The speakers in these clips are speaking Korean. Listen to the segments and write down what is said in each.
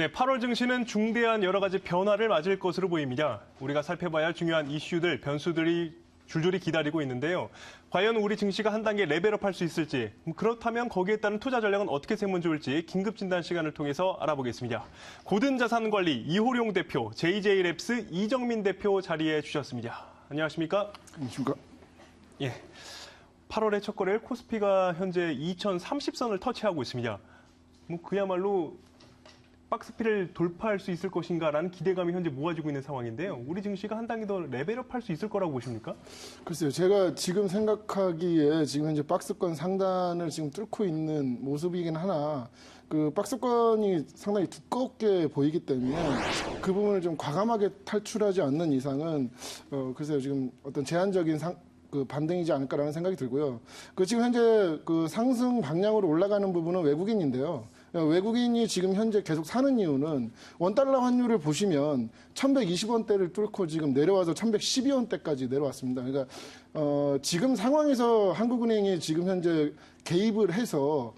네, 8월 증시는 중대한 여러 가지 변화를 맞을 것으로 보입니다. 우리가 살펴봐야 할 중요한 이슈들, 변수들이 줄줄이 기다리고 있는데요. 과연 우리 증시가 한 단계 레벨업할 수 있을지, 그렇다면 거기에 따른 투자 전략은 어떻게 세면 좋을지 긴급 진단 시간을 통해서 알아보겠습니다. 고든자산관리 이호룡 대표, JJ랩스 이정민 대표 자리해 주셨습니다. 안녕하십니까? 안녕하십니까? 예. 8월의 첫 거래일 코스피가 현재 2030선을 터치하고 있습니다. 그야말로 박스피를 돌파할 수 있을 것인가라는 기대감이 현재 모아지고 있는 상황인데요. 우리 증시가 한 단계 더 레벨업할 수 있을 거라고 보십니까? 글쎄요, 제가 지금 생각하기에 지금 현재 박스권 상단을 지금 뚫고 있는 모습이긴 하나, 그 박스권이 상당히 두껍게 보이기 때문에 그 부분을 좀 과감하게 탈출하지 않는 이상은 글쎄요, 지금 어떤 제한적인 그 반등이지 않을까라는 생각이 들고요. 그 지금 현재 그 상승 방향으로 올라가는 부분은 외국인인데요. 외국인이 지금 현재 계속 사는 이유는 원달러 환율을 보시면 1120원대를 뚫고 지금 내려와서 1112원대까지 내려왔습니다. 그러니까 지금 상황에서 한국은행이 지금 현재 개입을 해서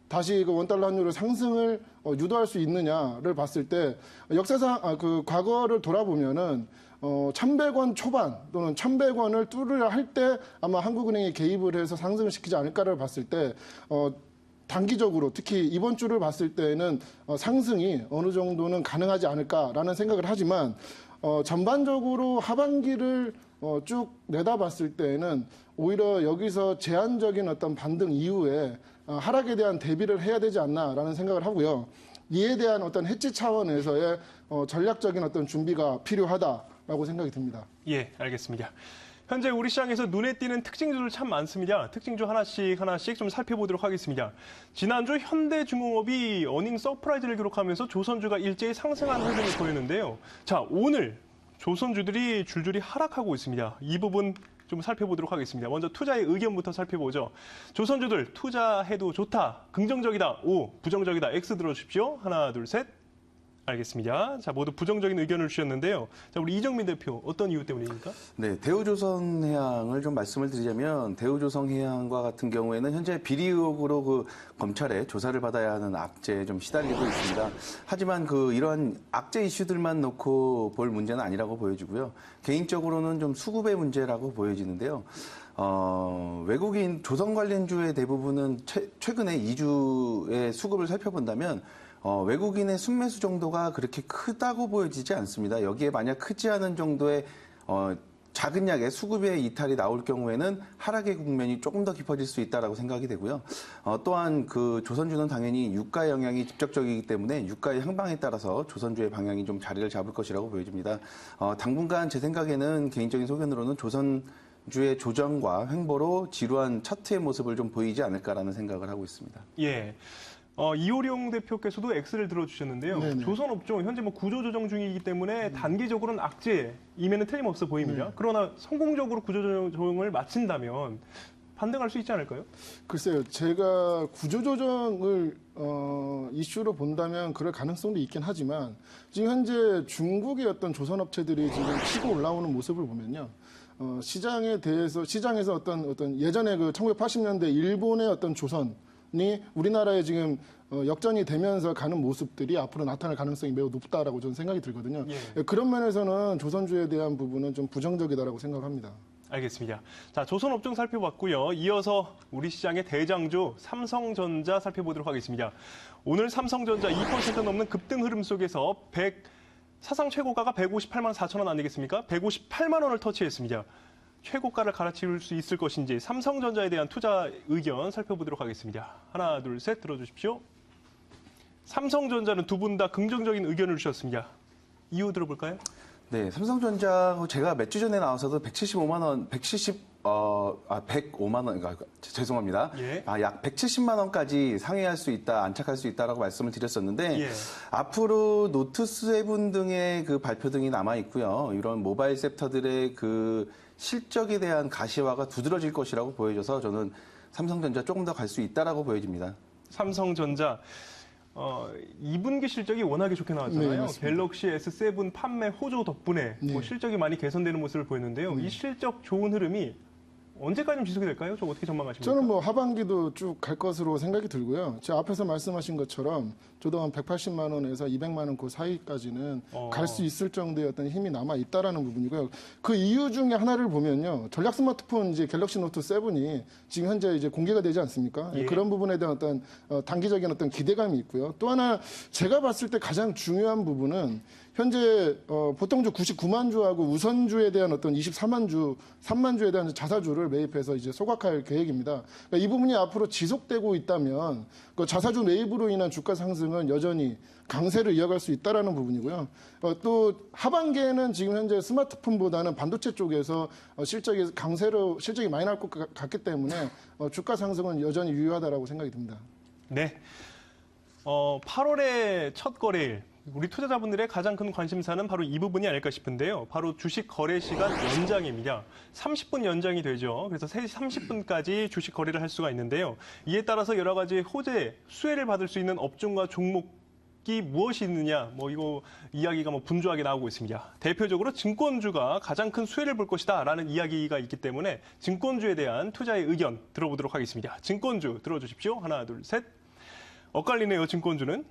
다시 그 원달러 환율의 상승을 유도할 수 있느냐를 봤을 때 역사상 그 과거를 돌아보면은 1,100원 초반 또는 1,100원을 뚫으려 할 때 아마 한국은행이 개입을 해서 상승을 시키지 않을까를 봤을 때 단기적으로 특히 이번 주를 봤을 때는 상승이 어느 정도는 가능하지 않을까라는 생각을 하지만 전반적으로 하반기를 쭉 내다봤을 때에는 오히려 여기서 제한적인 어떤 반등 이후에 하락에 대한 대비를 해야 되지 않나라는 생각을 하고요. 이에 대한 어떤 해지 차원에서의 전략적인 어떤 준비가 필요하다라고 생각이 듭니다. 예, 알겠습니다. 현재 우리 시장에서 눈에 띄는 특징들 참 많습니다. 특징주 하나씩 좀 살펴보도록 하겠습니다. 지난주 현대중공업이 어닝 서프라이즈를 기록하면서 조선주가 일제히 상승하는 흐름을 보였는데요. 자, 오늘 조선주들이 줄줄이 하락하고 있습니다. 이 부분 좀 살펴보도록 하겠습니다. 먼저 투자의 의견부터 살펴보죠. 조선주들 투자해도 좋다, 긍정적이다, O, 부정적이다, X 들어주십시오. 하나, 둘, 셋. 알겠습니다. 자, 모두 부정적인 의견을 주셨는데요. 자, 우리 이정민 대표, 어떤 이유 때문입니까? 네, 대우조선해양을 좀 말씀을 드리자면, 대우조선해양과 같은 경우에는 현재 비리 의혹으로 그 검찰에 조사를 받아야 하는 악재에 좀 시달리고 있습니다. 하지만 이러한 악재 이슈들만 놓고 볼 문제는 아니라고 보여지고요. 개인적으로는 좀 수급의 문제라고 보여지는데요. 외국인 조선 관련주의 대부분은 최근에 2주의 수급을 살펴본다면 외국인의 순매수 정도가 그렇게 크다고 보여지지 않습니다. 여기에 만약 크지 않은 정도의 작은 약의 수급의 이탈이 나올 경우에는 하락의 국면이 조금 더 깊어질 수 있다고 생각이 되고요. 또한 그 조선주는 당연히 유가 영향이 직접적이기 때문에 유가의 향방에 따라서 조선주의 방향이 좀 자리를 잡을 것이라고 보여집니다. 당분간 제 생각에는 개인적인 소견으로는 조선주의 조정과 횡보로 지루한 차트의 모습을 좀 보이지 않을까라는 생각을 하고 있습니다. 예. 이호룡 대표께서도 X를 들어주셨는데요. 네네. 조선업종 현재 구조조정 중이기 때문에 단기적으로는 악재임에는 틀림없어 보입니다. 그러나 성공적으로 구조조정을 마친다면 반등할 수 있지 않을까요? 글쎄요, 제가 구조조정을 이슈로 본다면 그럴 가능성도 있긴 하지만 지금 현재 중국의 어떤 조선업체들이 지금 치고 올라오는 모습을 보면요. 시장에서 어떤 예전에 그 1980년대 일본의 어떤 조선이 우리나라에 지금 역전이 되면서 가는 모습들이 앞으로 나타날 가능성이 매우 높다라고 저는 생각이 들거든요. 예. 그런 면에서는 조선주에 대한 부분은 좀 부정적이다라고 생각합니다. 알겠습니다. 자, 조선업종 살펴봤고요. 이어서 우리 시장의 대장주 삼성전자 살펴보도록 하겠습니다. 오늘 삼성전자 2% 넘는 급등 흐름 속에서 사상 최고가가 158만 4천 원 아니겠습니까? 158만 원을 터치했습니다. 최고가를 갈아치울 수 있을 것인지 삼성전자에 대한 투자 의견 살펴보도록 하겠습니다. 하나, 둘, 셋 들어주십시오. 삼성전자는 두 분 다 긍정적인 의견을 주셨습니다. 이유 들어볼까요? 네, 삼성전자 제가 몇 주 전에 나와서도 175만 원, 105만 원, 죄송합니다. 예. 약 170만 원까지 상회할 수 있다, 안착할 수 있다라고 말씀을 드렸었는데 예. 앞으로 노트 7 등의 그 발표 등이 남아 있고요. 이런 모바일 섹터들의 그 실적에 대한 가시화가 두드러질 것이라고 보여져서 저는 삼성전자 조금 더 갈 수 있다라고 보여집니다. 삼성전자 2분기 실적이 워낙에 좋게 나왔잖아요. 네, 갤럭시 S7 판매 호조 덕분에 네. 실적이 많이 개선되는 모습을 보였는데요. 이 실적 좋은 흐름이 언제까지 지속이 될까요? 저 어떻게 전망하십니까? 저는 뭐 하반기도 쭉 갈 것으로 생각이 들고요. 제 앞에서 말씀하신 것처럼 저도 한 180만 원에서 200만 원 그 사이까지는 갈 수 있을 정도의 어떤 힘이 남아 있다라는 부분이고요. 그 이유 중에 하나를 보면요. 전략 스마트폰 이제 갤럭시 노트 7이 지금 현재 이제 공개가 되지 않습니까? 예. 그런 부분에 대한 어떤 단기적인 어떤 기대감이 있고요. 또 하나 제가 봤을 때 가장 중요한 부분은 현재 보통주 99만 주하고 우선주에 대한 어떤 24만 주, 3만 주에 대한 자사주를 매입해서 이제 소각할 계획입니다. 그러니까 이 부분이 앞으로 지속되고 있다면 그 자사주 매입으로 인한 주가 상승은 여전히 강세를 이어갈 수 있다라는 부분이고요. 또 하반기에는 지금 현재 스마트폰보다는 반도체 쪽에서 실적이 많이 날 것 같기 때문에 주가 상승은 여전히 유효하다라고 생각이 듭니다. 네. 8월의 첫 거래일. 우리 투자자분들의 가장 큰 관심사는 바로 이 부분이 아닐까 싶은데요. 바로 주식 거래 시간 연장입니다. 30분 연장이 되죠. 그래서 3시 30분까지 주식 거래를 할 수가 있는데요. 이에 따라서 여러 가지 호재, 수혜를 받을 수 있는 업종과 종목이 무엇이 있느냐, 이거 이야기가 분주하게 나오고 있습니다. 대표적으로 증권주가 가장 큰 수혜를 볼 것이다 라는 이야기가 있기 때문에 증권주에 대한 투자의 의견 들어보도록 하겠습니다. 증권주 들어주십시오. 하나, 둘, 셋. 엇갈리네요, 증권주는.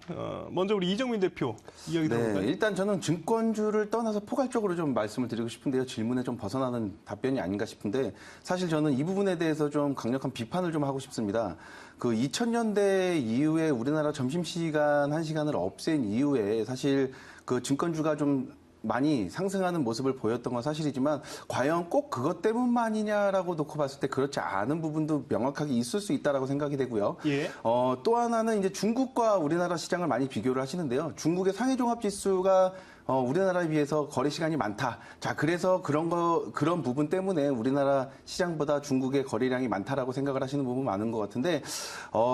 먼저 우리 이정민 대표 이야기 들어볼까요? 네, 일단 저는 증권주를 떠나서 포괄적으로 좀 말씀을 드리고 싶은데요. 질문에 좀 벗어나는 답변이 아닌가 싶은데 사실 저는 이 부분에 대해서 좀 강력한 비판을 좀 하고 싶습니다. 그 2000년대 이후에 우리나라 점심시간 1시간을 없앤 이후에 사실 그 증권주가 좀 많이 상승하는 모습을 보였던 건 사실이지만 과연 꼭 그것 때문만이냐라고 놓고 봤을 때 그렇지 않은 부분도 명확하게 있을 수 있다라고 생각이 되고요. 예. 또 하나는 이제 중국과 우리나라 시장을 많이 비교를 하시는데요. 중국의 상해종합지수가 우리나라에 비해서 거래 시간이 많다. 자, 그래서 그런 부분 때문에 우리나라 시장보다 중국의 거래량이 많다라고 생각을 하시는 부분 많은 것 같은데,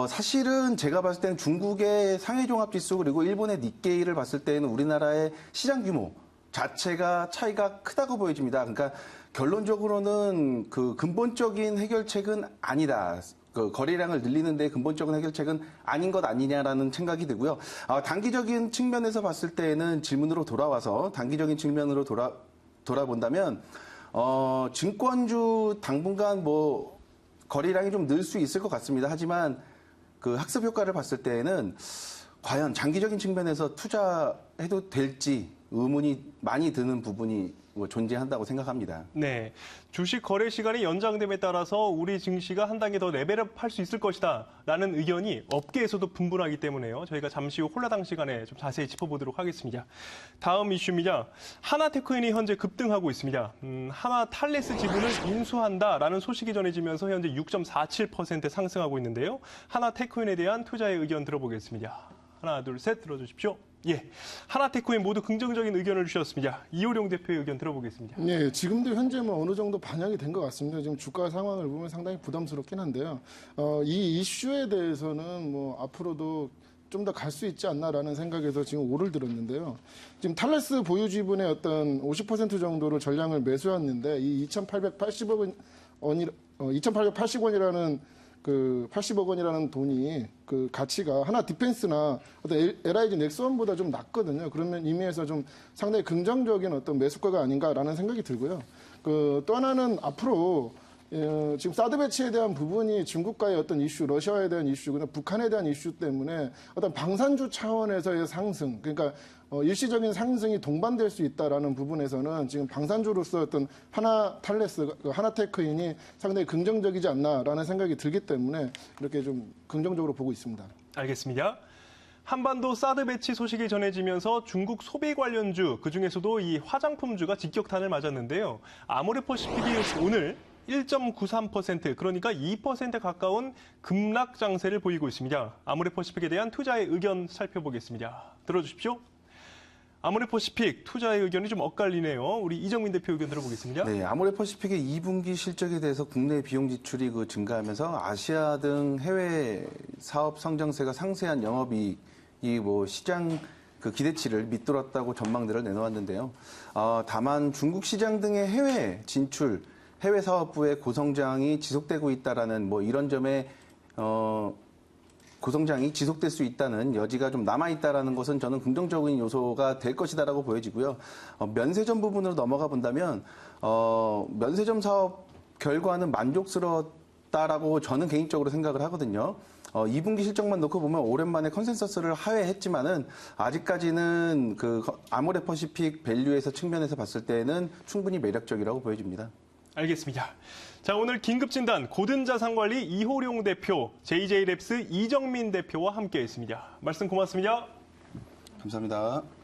사실은 제가 봤을 때는 중국의 상해종합지수 그리고 일본의 니케이를 봤을 때는 우리나라의 시장 규모 자체가 차이가 크다고 보여집니다. 그러니까 결론적으로는 그 근본적인 해결책은 아니다. 그 거래량을 늘리는데 근본적인 해결책은 아닌 것 아니냐라는 생각이 들고요. 단기적인 측면에서 봤을 때는 질문으로 돌아와서 단기적인 측면으로 돌아본다면 증권주 당분간 거래량이 좀 늘 수 있을 것 같습니다. 하지만 그 학습 효과를 봤을 때에는 과연 장기적인 측면에서 투자해도 될지 의문이 많이 드는 부분이 존재한다고 생각합니다. 네, 주식 거래 시간이 연장됨에 따라서 우리 증시가 한 단계 더 레벨업할 수 있을 것이다라는 의견이 업계에서도 분분하기 때문에요. 저희가 잠시 후 홀라당 시간에 좀 자세히 짚어보도록 하겠습니다. 다음 이슈입니다. 하나테크인이 현재 급등하고 있습니다. 하나 탈레스 지분을 인수한다라는 소식이 전해지면서 현재 6.47% 상승하고 있는데요. 하나테크인에 대한 투자의 의견 들어보겠습니다. 하나, 둘, 셋 들어주십시오. 예, 하나테크인 모두 긍정적인 의견을 주셨습니다. 이호룡 대표의 의견 들어보겠습니다. 네, 지금도 현재 어느 정도 반영이 된 것 같습니다. 지금 주가 상황을 보면 상당히 부담스럽긴 한데요. 이 이슈에 대해서는 앞으로도 좀 더 갈 수 있지 않나라는 생각에서 지금 오를 들었는데요. 지금 탈레스 보유 지분의 어떤 50% 정도를 전량을 매수했는데 이 2,880원이라는 그 80억 원이라는 돈이 그 가치가 하나 디펜스나 어떤 LIG 넥스원보다 좀 낮거든요. 그러면 의미에서 좀 상당히 긍정적인 어떤 매수가가 아닌가라는 생각이 들고요. 또 하나는 앞으로 지금 사드 배치에 대한 부분이 중국과의 어떤 이슈, 러시아에 대한 이슈, 그다음 북한에 대한 이슈 때문에 어떤 방산주 차원에서의 상승, 그러니까 일시적인 상승이 동반될 수 있다라는 부분에서는 지금 방산주로서 어떤 하나테크인이 상당히 긍정적이지 않나라는 생각이 들기 때문에 이렇게 좀 긍정적으로 보고 있습니다. 알겠습니다. 한반도 사드 배치 소식이 전해지면서 중국 소비 관련주, 그중에서도 이 화장품주가 직격탄을 맞았는데요. 아모레퍼시픽이 오늘 1.93% 그러니까 2% 가까운 급락 장세를 보이고 있습니다. 아모레퍼시픽에 대한 투자의 의견 살펴보겠습니다. 들어주십시오. 아모레퍼시픽 투자의 의견이 좀 엇갈리네요. 우리 이정민 대표 의견 들어보겠습니다. 네, 아모레퍼시픽의 2분기 실적에 대해서 국내 비용 지출이 증가하면서 아시아 등 해외 사업 성장세가 상세한 영업이익이 시장 그 기대치를 밑돌았다고 전망들을 내놓았는데요. 다만 중국 시장 등의 해외 진출, 해외 사업부의 고성장이 지속되고 있다라는 이런 점에 고성장이 지속될 수 있다는 여지가 좀 남아있다라는 것은 저는 긍정적인 요소가 될 것이다라고 보여지고요. 면세점 부분으로 넘어가 본다면, 면세점 사업 결과는 만족스럽다라고 저는 개인적으로 생각을 하거든요. 2분기 실적만 놓고 보면 오랜만에 컨센서스를 하회했지만은 아직까지는 그 아모레퍼시픽 밸류에서 측면에서 봤을 때는 충분히 매력적이라고 보여집니다. 알겠습니다. 자, 오늘 긴급진단 고든자산관리 이호룡 대표, JJ랩스 이정민 대표와 함께했습니다. 말씀 고맙습니다. 감사합니다.